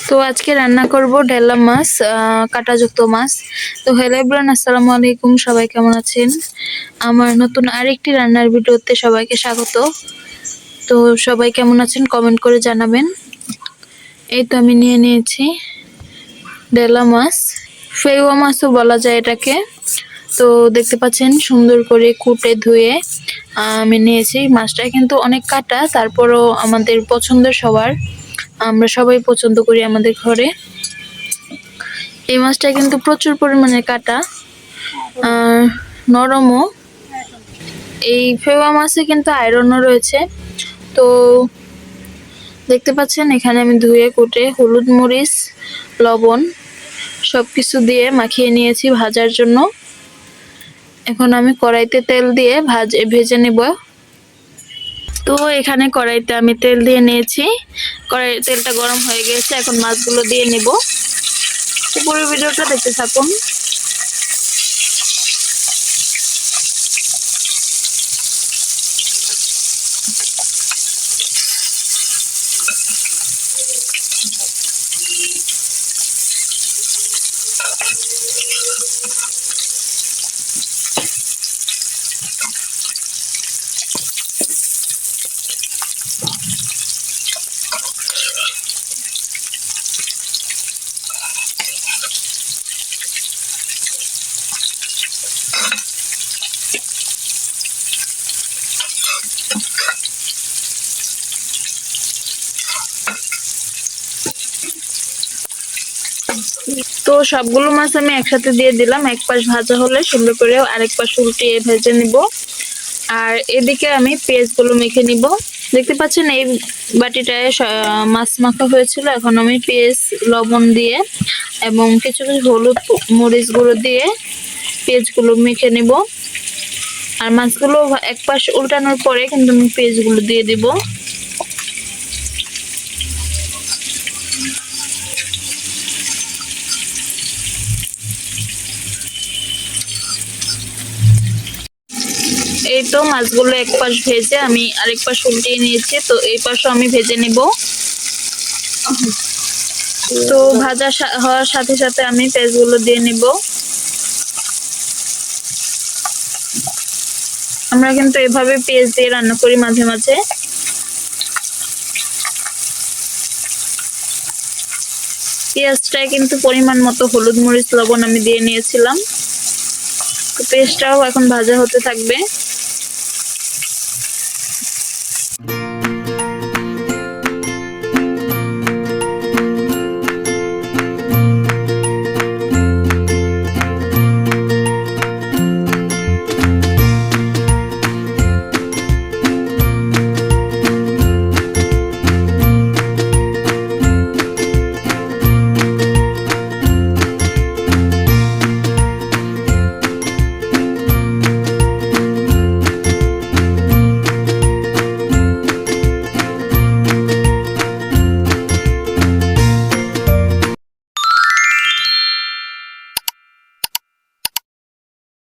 তো আজকে রান্না করব ঢেলা মাছ, কাঁটাযুক্ত মাছ। তো হ্যালো এভরিওয়ান, আসসালামু আলাইকুম। সবাই কেমন আছেন? আমার নতুন আরেকটি রান্নার ভিডিওতে সবাইকে স্বাগত। তো সবাই কেমন আছেন কমেন্ট করে জানাবেন। এই তো আমি নিয়ে নিয়েছি ঢেলা মাছ, ফেওয়া মাছও বলা যায় এটাকে। তো দেখতে পাচ্ছেন সুন্দর করে কুটে ধুয়ে আমি নিয়েছি। মাছটা কিন্তু অনেক কাটা, তারপরও আমাদের পছন্দের সবার, আমরা সবাই পছন্দ করি আমাদের ঘরে। এই মাছটা কিন্তু প্রচুর পরিমাণে কাটা আর নরমও। এই ফেওয়া মাছে কিন্তু আয়রনও রয়েছে। তো দেখতে পাচ্ছেন এখানে আমি ধুয়ে কুটে হলুদ, মরিচ, লবণ সবকিছু দিয়ে মাখিয়ে নিয়েছি ভাজার জন্য। এখন আমি কড়াইতে তেল দিয়ে ভেজে নেব। তো এখানে কড়াইতে আমি তেল দিয়ে নিয়েছি, তেলটা গরম হয়ে গেছে। এখন মাছগুলো দিয়ে নেব। পুরো ভিডিওটা দেখতে থাকুন। তো সবগুলো মাছ আমি একসাথে দিয়ে দিলাম। এক পাশ ভাজা হলে সুন্দর করে আরেক পাশ উল্টিয়ে ভেজে নিব। আর এদিকে আমি পেঁয়াজগুলো মেখে নিব। দেখতে পাচ্ছেন এই বাটিটায় মাছ মাখা হয়েছিল। এখন আমি পেঁয়াজ, লবণ দিয়ে এবং কিছু কিছু হলুদ, মরিচ গুঁড়ো দিয়ে পেঁয়াজগুলো মেখে নিব। আর মাছগুলো এক পাশ উল্টানোর পরে কিন্তু আমি পেঁয়াজগুলো দিয়ে দিব। এই তো মাছগুলো এক পাশ ভেজে আমি আরেক পাশ উল্টিয়ে নিয়েছি। তো এই পাশও আমি ভেজে নিব। তো ভাজা হওয়ার সাথে সাথে আমি পেঁয়াজগুলো দিয়ে নিব। আমরা কিন্তু এভাবে পেঁয়াজ দিয়ে রান্না করি মাঝে মাঝে। পেঁয়াজটায় কিন্তু পরিমাণ মতো হলুদ, মরিচ, লবণ আমি দিয়ে নিয়েছিলাম। তো পেঁয়াজটাও এখন ভাজা হতে থাকবে।